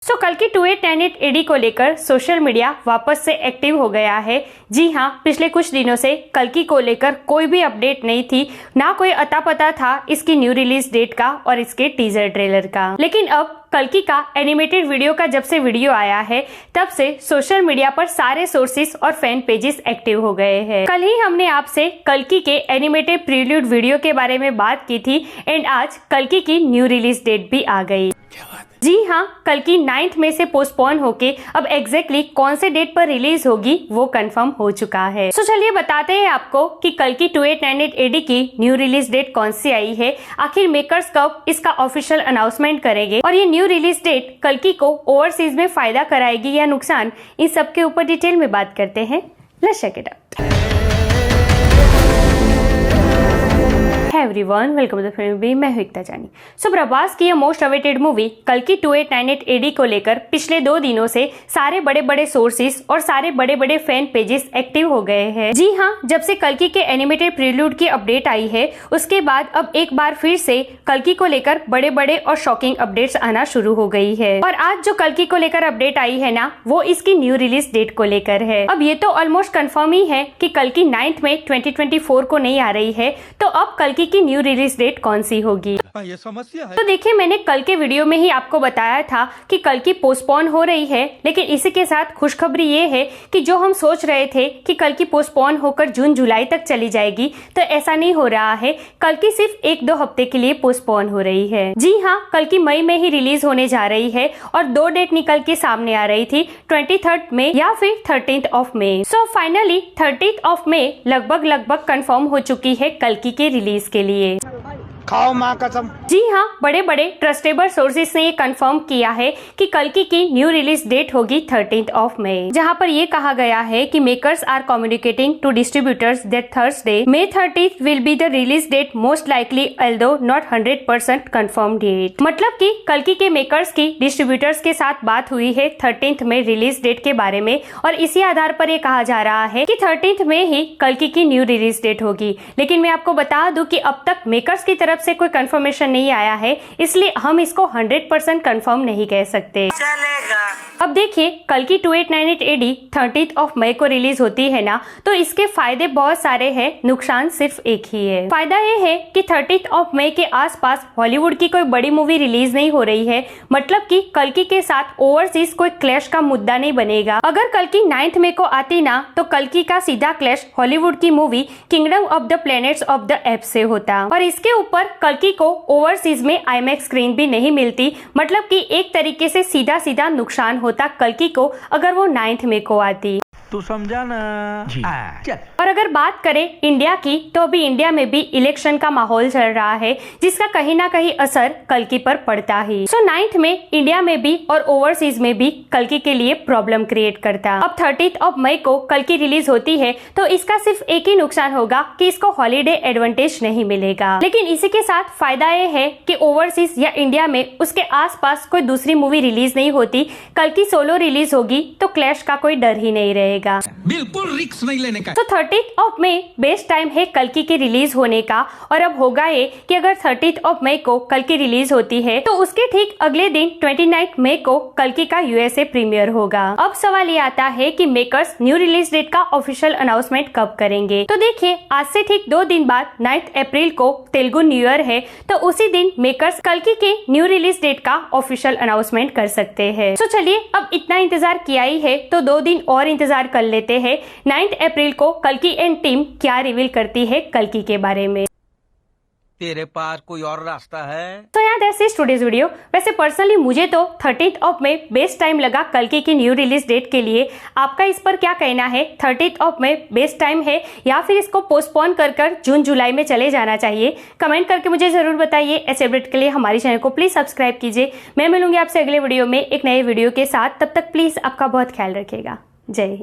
कल्कि 2898 एडी को लेकर सोशल मीडिया वापस से एक्टिव हो गया है। जी हां, पिछले कुछ दिनों से कल्कि को लेकर कोई भी अपडेट नहीं थी, ना कोई अता पता था इसकी न्यू रिलीज डेट का और इसके टीजर ट्रेलर का। लेकिन अब कल्कि का एनिमेटेड वीडियो का जब से वीडियो आया है तब से सोशल मीडिया पर सारे सोर्सेस और फैन पेजेस एक्टिव हो गए हैं। कल ही हमने आपसे कल्कि के एनिमेटेड प्रील्यूड वीडियो के बारे में बात की थी एंड आज कल्कि की न्यू रिलीज डेट भी आ गई। जी हाँ, कल्कि 9th में से पोस्टपोन होके अब एग्जैक्टली कौन से डेट पर रिलीज होगी वो कंफर्म हो चुका है। सो चलिए बताते हैं आपको कि कल्कि 2898 एडी की न्यू रिलीज डेट कौन सी आई है, आखिर मेकर्स कब इसका ऑफिशियल अनाउंसमेंट करेंगे और ये न्यू रिलीज डेट कल्कि को ओवरसीज में फायदा कराएगी या नुकसान, इन सब के ऊपर डिटेल में बात करते हैं। Let's check it out. Everyone, welcome to the film B. मैं हूं एकता जानी। प्रभास की मोस्ट अवेटेड मूवी कल्कि 2898 एडी को लेकर पिछले 2 दिनों से सारे बड़े बड़े सोर्सेस और सारे बड़े बड़े फैन पेजेस एक्टिव हो गए हैं। जी हां, जब से कल्कि के एनिमेटेड प्रील्यूड की अपडेट आई है उसके बाद अब एक बार फिर से कल्कि को लेकर बड़े बड़े और शॉकिंग अपडेट्स आना शुरू हो गई है। और आज जो कल्कि को लेकर अपडेट आई है ना, वो इसकी न्यू रिलीज डेट को लेकर है। अब ये तो ऑलमोस्ट कंफर्म ही है कि कल्कि 9th में 2024 को नहीं आ रही है, तो अब कल्कि की न्यू रिलीज डेट कौन सी होगी? ये समस्या है। तो देखिए, मैंने कल के वीडियो में ही आपको बताया था कि कल्कि पोस्टपोन हो रही है, लेकिन इसी के साथ खुशखबरी ये है कि जो हम सोच रहे थे कि कल्कि पोस्टपोन होकर जून जुलाई तक चली जाएगी, तो ऐसा नहीं हो रहा है। कल्कि सिर्फ 1-2 हफ्ते के लिए पोस्टपोन हो रही है। जी हाँ, कल्कि मई में ही रिलीज होने जा रही है और 2 डेट निकल के सामने आ रही थी, 23 मई या फिर 13 मई। सो फाइनली 13 मई लगभग कंफर्म हो चुकी है कल्कि के रिलीज के लिए। खाओ माँ कसम। जी हाँ, बड़े बड़े ट्रस्टेबल सोर्सेस ने ये कंफर्म किया है कि कल्कि की न्यू रिलीज डेट होगी 13 मई, जहाँ पर ये कहा गया है कि makers are communicating to distributors that Thursday May 30th will be the release date most likely although not 100% confirm date. मतलब कि कल्कि के मेकर्स की डिस्ट्रीब्यूटर्स के साथ बात हुई है 13th में रिलीज डेट के बारे में, और इसी आधार पर ये कहा जा रहा है कि 13th में ही कल्कि की न्यू रिलीज डेट होगी। लेकिन मैं आपको बता दूं कि अब तक मेकर्स की तरफ से कोई कंफर्मेशन नहीं आया है, इसलिए हम इसको 100% कंफर्म नहीं कह सकते। चलेगा। अब देखिए, कल्कि 2898 एडी 13 मई को रिलीज होती है ना, तो इसके फायदे बहुत सारे हैं, नुकसान सिर्फ एक ही है। फायदा ये है कि 13 मई के आसपास हॉलीवुड की कोई बड़ी मूवी रिलीज नहीं हो रही है, मतलब कि कल्कि के साथ ओवरसीज कोई क्लैश का मुद्दा नहीं बनेगा। अगर कल्कि 9th मई को आती ना, तो कल्कि का सीधा क्लैश हॉलीवुड की movie kingdom of the planets of the apps से होता, और इसके ऊपर कल्कि को ओवरसीज में IMAX स्क्रीन भी नहीं मिलती। मतलब कि एक तरीके से सीधा नुकसान होता कल्कि को अगर वो 9th मई को आती। तू समझा ना? चल। और अगर बात करें इंडिया की, तो अभी इंडिया में भी इलेक्शन का माहौल चल रहा है, जिसका कहीं ना कहीं असर कल्कि पर पड़ता ही। 9th में इंडिया में भी और ओवरसीज में भी कल्कि के लिए प्रॉब्लम क्रिएट करता। अब 13 मई को कल्कि रिलीज होती है, तो इसका सिर्फ एक ही नुकसान होगा कि इसको हॉलीडे एडवांटेज नहीं मिलेगा। लेकिन इसी के साथ फायदा ये है कि ओवरसीज या इंडिया में उसके आसपास कोई दूसरी मूवी रिलीज नहीं होती, कल्कि सोलो रिलीज होगी, तो क्लैश का कोई डर ही नहीं रहेगा। बिल्कुल रिस्क नहीं लेने का। तो 13 मई बेस्ट टाइम है कल्कि के रिलीज होने का। और अब होगा ये कि अगर 13 मई को कल्कि रिलीज होती है, तो उसके ठीक अगले दिन 29 मई को कल्कि का USA प्रीमियर होगा। अब सवाल ये आता है कि मेकर्स न्यू रिलीज डेट का ऑफिशियल अनाउंसमेंट कब करेंगे? तो देखिए, आज से ठीक 2 दिन बाद 9 अप्रैल को तेलुगु न्यू ईयर है, तो उसी दिन मेकर्स कल्कि के न्यू रिलीज डेट का ऑफिशियल अनाउंसमेंट कर सकते हैं। तो चलिए, अब इतना इंतजार किया ही है, तो 2 दिन और इंतजार कर लेते हैं 9 अप्रैल को कल्कि एंड टीम क्या रिवील करती है कल्कि के बारे में। तेरे पास कोई और रास्ता है? तो यार, दैट्स इट टुडेज वीडियो। वैसे पर्सनली मुझे तो 13 मई बेस्ट टाइम लगा कल्कि की न्यू रिलीज डेट के लिए। आपका इस पर क्या कहना है? 13 मई बेस्ट टाइम है या फिर इसको पोस्टपोन कर जून जुलाई में चले जाना चाहिए? कमेंट करके मुझे जरूर बताइए। ऐसे अपडेट के लिए हमारे चैनल को प्लीज सब्सक्राइब कीजिए। मैं मिलूंगी आपसे अगले वीडियो में एक नए वीडियो के साथ। तब तक प्लीज आपका बहुत ख्याल रखिएगा। जय हिंद।